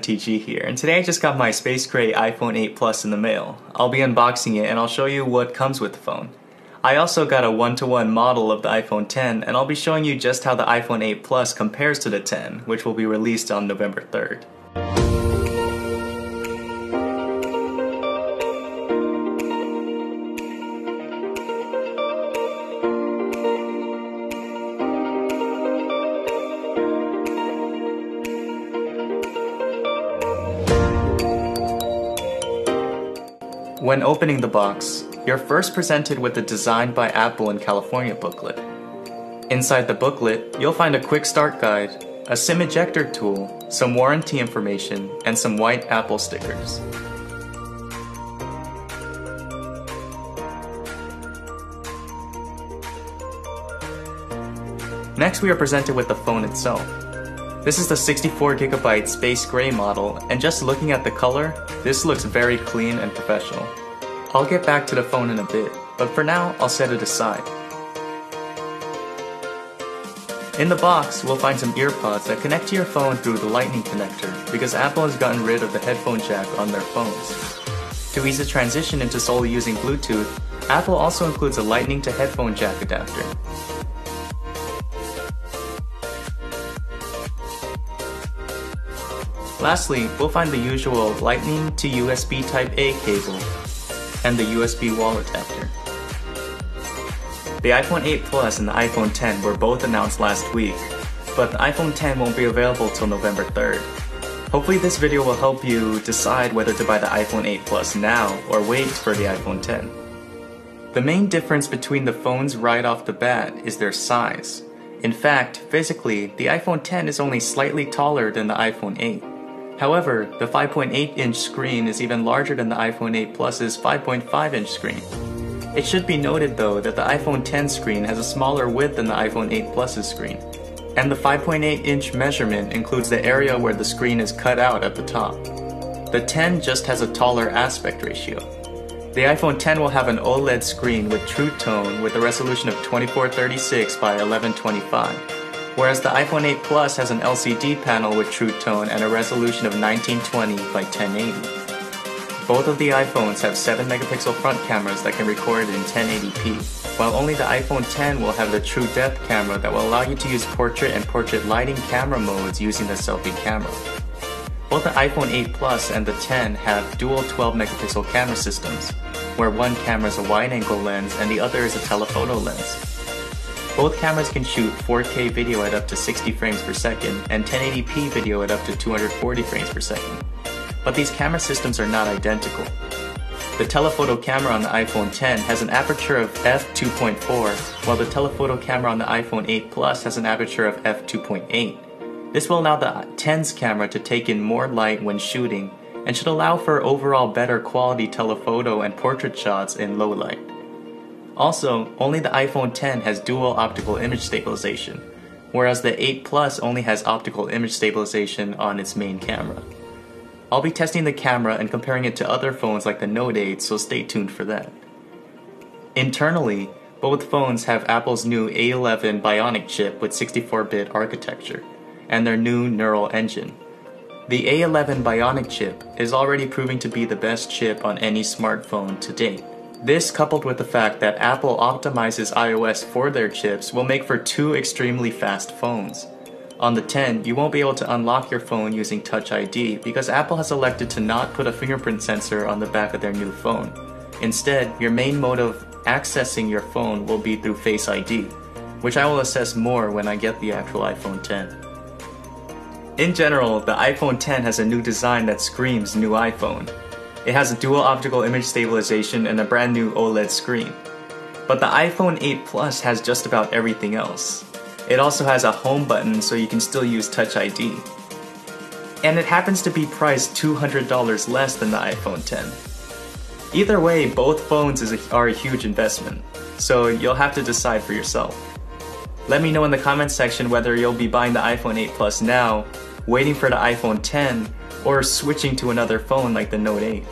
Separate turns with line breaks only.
TG here, and today I just got my space gray iPhone 8 Plus in the mail. I'll be unboxing it and I'll show you what comes with the phone. I also got a 1-to-1 model of the iPhone 10, and I'll be showing you just how the iPhone 8 Plus compares to the 10, which will be released on November 3rd. When opening the box, you're first presented with the Designed by Apple in California booklet. Inside the booklet, you'll find a quick start guide, a SIM ejector tool, some warranty information, and some white Apple stickers. Next, we are presented with the phone itself. This is the 64GB Space Gray model, and just looking at the color, this looks very clean and professional. I'll get back to the phone in a bit, but for now, I'll set it aside. In the box, we'll find some earpods that connect to your phone through the Lightning connector, because Apple has gotten rid of the headphone jack on their phones. To ease the transition into solely using Bluetooth, Apple also includes a Lightning to headphone jack adapter. Lastly, we'll find the usual Lightning to USB Type-A cable and the USB wall adapter. The iPhone 8 Plus and the iPhone 10 were both announced last week, but the iPhone 10 won't be available till November 3rd. Hopefully this video will help you decide whether to buy the iPhone 8 Plus now or wait for the iPhone 10. The main difference between the phones right off the bat is their size. In fact, physically, the iPhone 10 is only slightly taller than the iPhone 8. However, the 5.8-inch screen is even larger than the iPhone 8 Plus's 5.5-inch screen. It should be noted though that the iPhone 10 screen has a smaller width than the iPhone 8 Plus's screen. And the 5.8-inch measurement includes the area where the screen is cut out at the top. The 10 just has a taller aspect ratio. The iPhone 10 will have an OLED screen with True Tone with a resolution of 2436 by 1125. Whereas the iPhone 8 Plus has an LCD panel with True Tone and a resolution of 1920 by 1080. Both of the iPhones have 7-megapixel front cameras that can record in 1080p, while only the iPhone 10 will have the True Depth camera that will allow you to use portrait and portrait lighting camera modes using the selfie camera. Both the iPhone 8 Plus and the 10 have dual 12-megapixel camera systems, where one camera is a wide-angle lens and the other is a telephoto lens. Both cameras can shoot 4K video at up to 60 frames per second and 1080p video at up to 240 frames per second. But these camera systems are not identical. The telephoto camera on the iPhone 10 has an aperture of f2.4, while the telephoto camera on the iPhone 8 Plus has an aperture of f2.8. This will allow the 10's camera to take in more light when shooting, and should allow for overall better quality telephoto and portrait shots in low light. Also, only the iPhone 10 has dual optical image stabilization, whereas the 8 Plus only has optical image stabilization on its main camera. I'll be testing the camera and comparing it to other phones like the Note 8, so stay tuned for that. Internally, both phones have Apple's new A11 Bionic chip with 64-bit architecture, and their new neural engine. The A11 Bionic chip is already proving to be the best chip on any smartphone to date. This, coupled with the fact that Apple optimizes iOS for their chips, will make for two extremely fast phones. On the 10, you won't be able to unlock your phone using Touch ID because Apple has elected to not put a fingerprint sensor on the back of their new phone. Instead, your main mode of accessing your phone will be through Face ID, which I will assess more when I get the actual iPhone 10. In general, the iPhone 10 has a new design that screams new iPhone. It has a dual optical image stabilization and a brand new OLED screen. But the iPhone 8 Plus has just about everything else. It also has a home button so you can still use Touch ID. And it happens to be priced $200 less than the iPhone 10. Either way, both phones are a huge investment, so you'll have to decide for yourself. Let me know in the comments section whether you'll be buying the iPhone 8 Plus now, waiting for the iPhone 10, or switching to another phone like the Note 8.